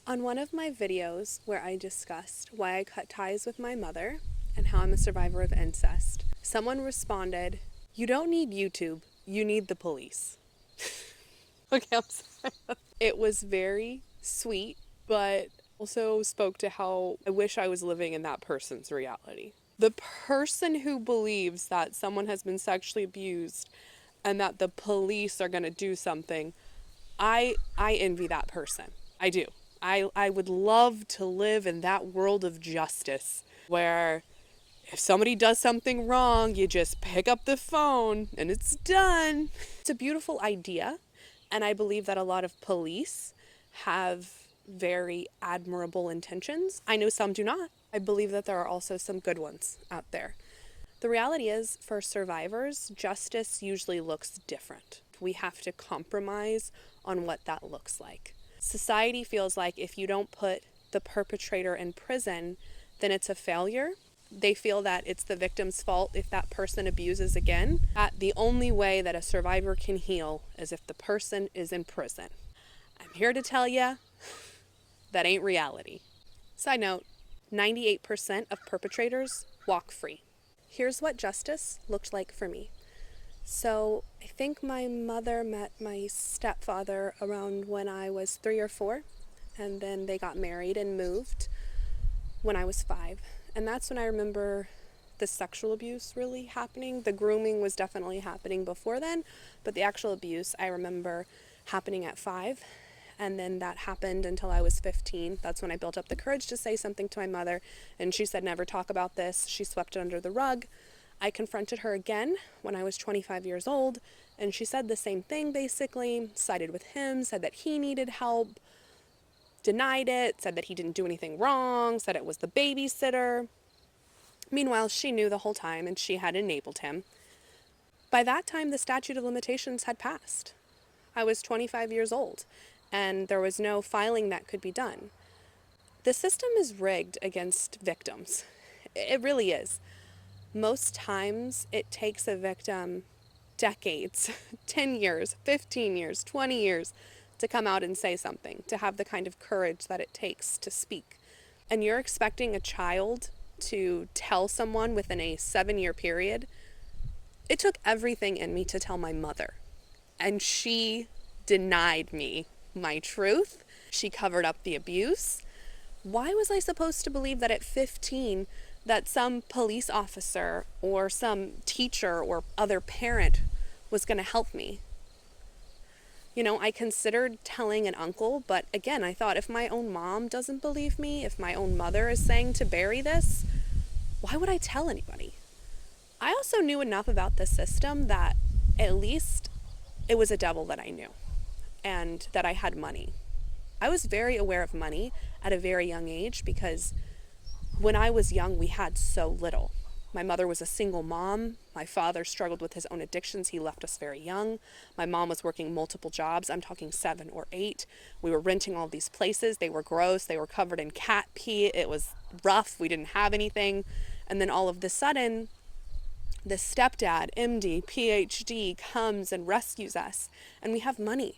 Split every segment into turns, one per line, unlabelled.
On one of my videos where I discussed why I cut ties with my mother and how I'm a survivor of incest, someone responded, "You don't need YouTube, you need the police." Okay, I'm sorry. It was very sweet, but also spoke to how I wish I was living in that person's reality. The person who believes that someone has been sexually abused and that the police are going to do something, I envy that person. I do. I would love to live in that world of justice where if somebody does something wrong, you just pick up the phone and it's done. It's a beautiful idea, and I believe that a lot of police have very admirable intentions. I know some do not. I believe that there are also some good ones out there. The reality is, for survivors, justice usually looks different. We have to compromise on what that looks like. Society feels like if you don't put the perpetrator in prison, then it's a failure. They feel that it's the victim's fault if that person abuses again. That the only way that a survivor can heal is if the person is in prison. I'm here to tell you that ain't reality. Side note, 98% of perpetrators walk free. Here's what justice looked like for me. So I think my mother met my stepfather around when I was 3 or 4, and then they got married and moved when I was 5. And that's when I remember the sexual abuse really happening. The grooming was definitely happening before then, but the actual abuse I remember happening at 5. And then that happened until I was 15. That's when I built up the courage to say something to my mother, and she said, "Never talk about this." She swept it under the rug. I confronted her again when I was 25 years old, and she said the same thing basically, sided with him, said that he needed help, denied it, said that he didn't do anything wrong, said it was the babysitter. Meanwhile, she knew the whole time, and she had enabled him. By that time, the statute of limitations had passed. I was 25 years old, and there was no filing that could be done. The system is rigged against victims. It really is. Most times, it takes a victim decades, 10 years, 15 years, 20 years, to come out and say something, to have the kind of courage that it takes to speak. And you're expecting a child to tell someone within a 7-year period. It took everything in me to tell my mother, and she denied me my truth. She covered up the abuse. Why was I supposed to believe that at 15 that some police officer or some teacher or other parent was going to help me? You know, I considered telling an uncle, but again, I thought if my own mom doesn't believe me, if my own mother is saying to bury this, why would I tell anybody? I also knew enough about the system that at least it was a devil that I knew, and that I had money. I was very aware of money at a very young age because when I was young, we had so little. My mother was a single mom. My father struggled with his own addictions. He left us very young. My mom was working multiple jobs. I'm talking 7 or 8. We were renting all these places. They were gross. They were covered in cat pee. It was rough. We didn't have anything. And then all of a sudden, the stepdad, MD, PhD, comes and rescues us. And we have money.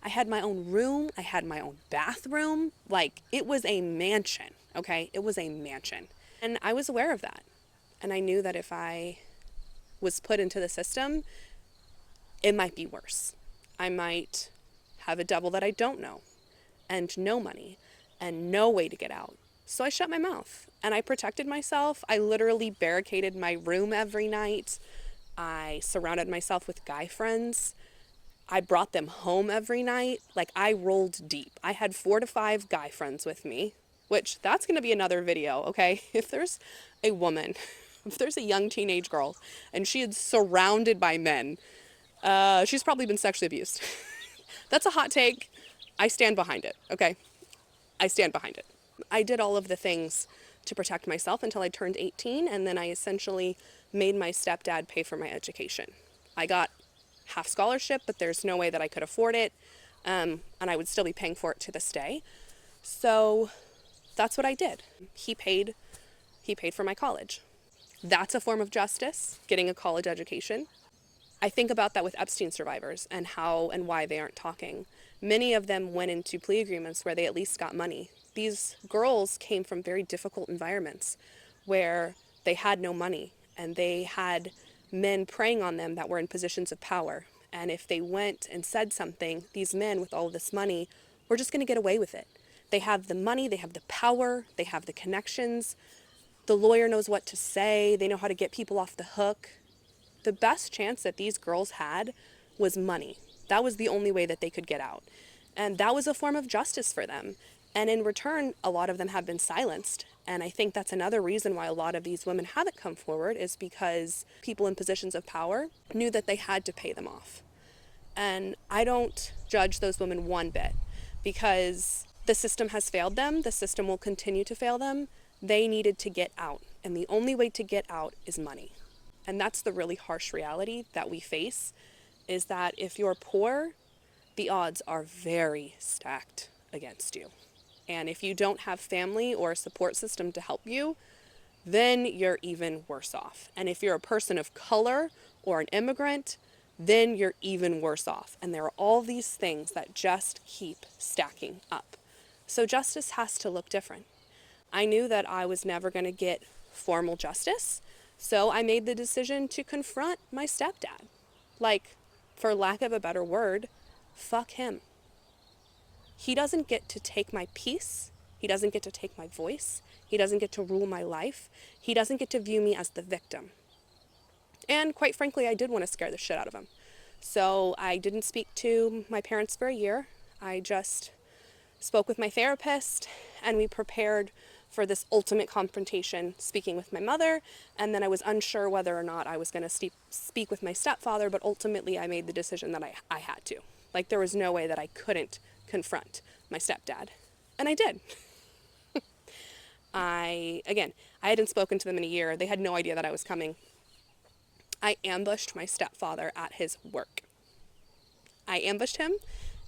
I had my own room. I had my own bathroom. Like, it was a mansion, okay? It was a mansion. And I was aware of that. And I knew that if I was put into the system, it might be worse. I might have a devil that I don't know, and no money, and no way to get out. So I shut my mouth, and I protected myself. I literally barricaded my room every night. I surrounded myself with guy friends. I brought them home every night. Like, I rolled deep. I had 4 to 5 guy friends with me, which that's going to be another video, okay? If there's a woman, if there's a young teenage girl, and she is surrounded by men, she's probably been sexually abused. That's a hot take. I stand behind it, okay? I stand behind it. I did all of the things to protect myself until I turned 18, and then I essentially made my stepdad pay for my education. I got half scholarship, but there's no way that I could afford it, and I would still be paying for it to this day. So that's what I did. He paid for my college. That's a form of justice, getting a college education. I think about that with Epstein survivors and how and why they aren't talking. Many of them went into plea agreements where they at least got money. These girls came from very difficult environments where they had no money and they had men preying on them that were in positions of power. And if they went and said something, these men with all this money were just going to get away with it. They have the money, they have the power, they have the connections. The lawyer knows what to say, they know how to get people off the hook. The best chance that these girls had was money. That was the only way that they could get out. And that was a form of justice for them. And in return, a lot of them have been silenced. And I think that's another reason why a lot of these women haven't come forward, is because people in positions of power knew that they had to pay them off. And I don't judge those women one bit, because the system has failed them. The system will continue to fail them. They needed to get out. And the only way to get out is money. And that's the really harsh reality that we face, is that if you're poor, the odds are very stacked against you. And if you don't have family or a support system to help you, then you're even worse off. And if you're a person of color or an immigrant, then you're even worse off. And there are all these things that just keep stacking up. So justice has to look different. I knew that I was never going to get formal justice, so I made the decision to confront my stepdad. Like, for lack of a better word, fuck him. He doesn't get to take my peace. He doesn't get to take my voice. He doesn't get to rule my life. He doesn't get to view me as the victim. And quite frankly, I did want to scare the shit out of him. So I didn't speak to my parents for a year. I just spoke with my therapist, and we prepared for this ultimate confrontation, speaking with my mother. And then I was unsure whether or not I was going to speak with my stepfather, but ultimately I made the decision that I had to. Like, there was no way that I couldn't confront my stepdad. And I did. I hadn't spoken to them in a year. They had no idea that I was coming. I ambushed my stepfather at his work. I ambushed him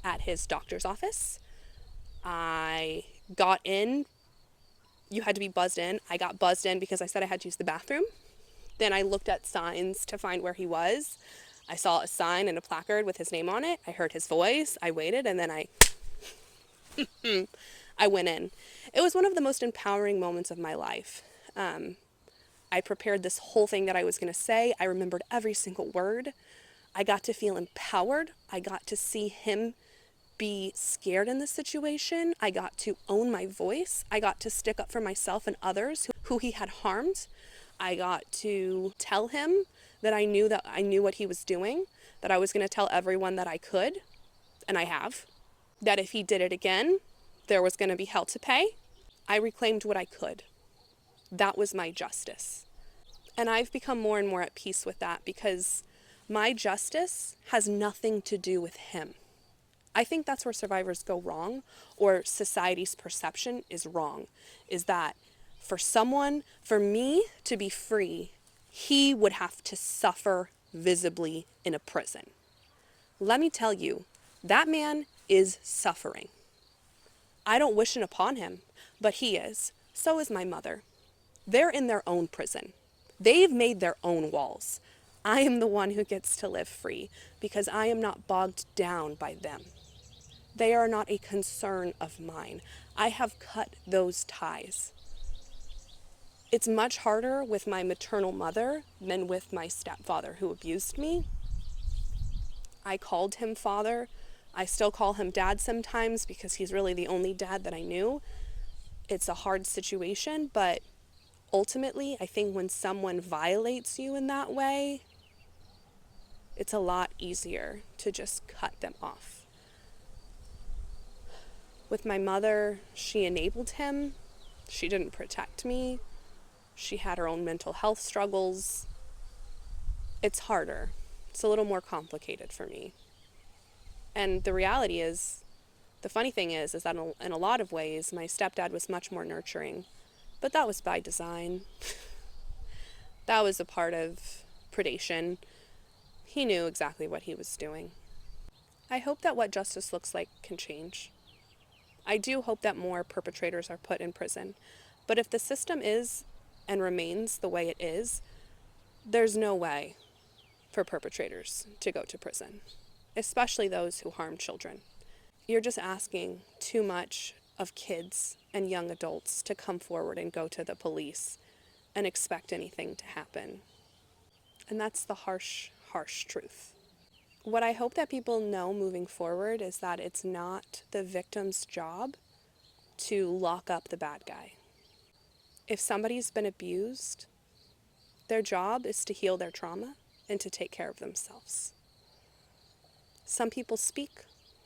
at his doctor's office. I got in. You had to be buzzed in. I got buzzed in because I said I had to use the bathroom. Then I looked at signs to find where he was. I saw a sign and a placard with his name on it. I heard his voice. I waited, and then I went in. It was one of the most empowering moments of my life. I prepared this whole thing that I was going to say. I remembered every single word. I got to feel empowered. I got to see him be scared in this situation. I got to own my voice. I got to stick up for myself and others who he had harmed. I got to tell him that I knew what he was doing, that I was going to tell everyone that I could, and I have, that if he did it again, there was going to be hell to pay. I reclaimed what I could. That was my justice. And I've become more and more at peace with that, because my justice has nothing to do with him. I think that's where survivors go wrong, or society's perception is wrong, is that for me to be free, he would have to suffer visibly in a prison. Let me tell you, that man is suffering. I don't wish it upon him, but he is. So is my mother. They're in their own prison. They've made their own walls. I am the one who gets to live free, because I am not bogged down by them. They are not a concern of mine. I have cut those ties. It's much harder with my maternal mother than with my stepfather, who abused me. I called him father. I still call him dad sometimes, because he's really the only dad that I knew. It's a hard situation, but ultimately, I think when someone violates you in that way, it's a lot easier to just cut them off. With my mother, she enabled him. She didn't protect me. She had her own mental health struggles. It's harder. It's a little more complicated for me. And the reality is, the funny thing is that in a lot of ways, my stepdad was much more nurturing. But that was by design. That was a part of predation. He knew exactly what he was doing. I hope that what justice looks like can change. I do hope that more perpetrators are put in prison. But if the system is and remains the way it is, there's no way for perpetrators to go to prison, especially those who harm children. you're just asking too much of kids and young adults to come forward and go to the police and expect anything to happen. And that's the harsh, harsh truth. What I hope that people know moving forward is that it's not the victim's job to lock up the bad guy. If somebody's been abused, their job is to heal their trauma and to take care of themselves. Some people speak,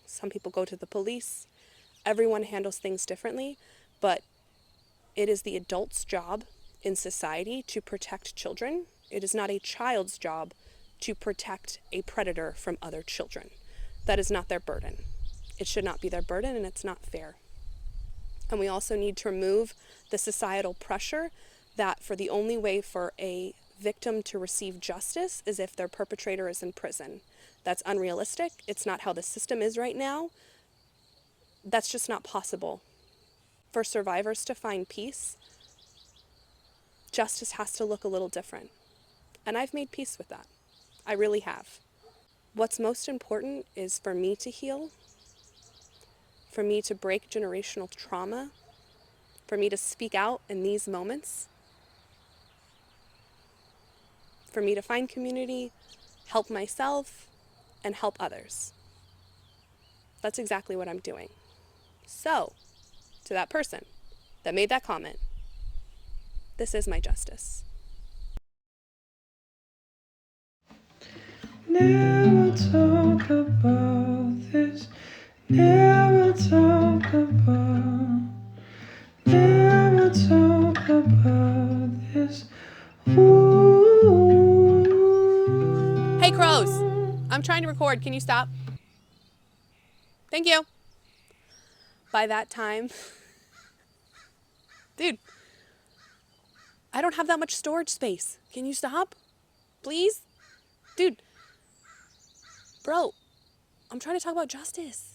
some people go to the police. Everyone handles things differently, but it is the adult's job in society to protect children. It is not a child's job to protect a predator from other children. That is not their burden. It should not be their burden, and it's not fair. And we also need to remove the societal pressure that for the only way for a victim to receive justice is if their perpetrator is in prison. That's unrealistic. It's not how the system is right now. That's just not possible. For survivors to find peace, justice has to look a little different. And I've made peace with that. I really have. What's most important is for me to heal, for me to break generational trauma, for me to speak out in these moments, for me to find community, help myself, and help others. That's exactly what I'm doing. So, to that person that made that comment, this is my justice.
Never talk about this. Never talk about this. Ooh.
Hey, crows! I'm trying to record. Can you stop? Thank you. By that time, dude, I don't have that much storage space. Can you stop? Please? Dude, bro, I'm trying to talk about justice.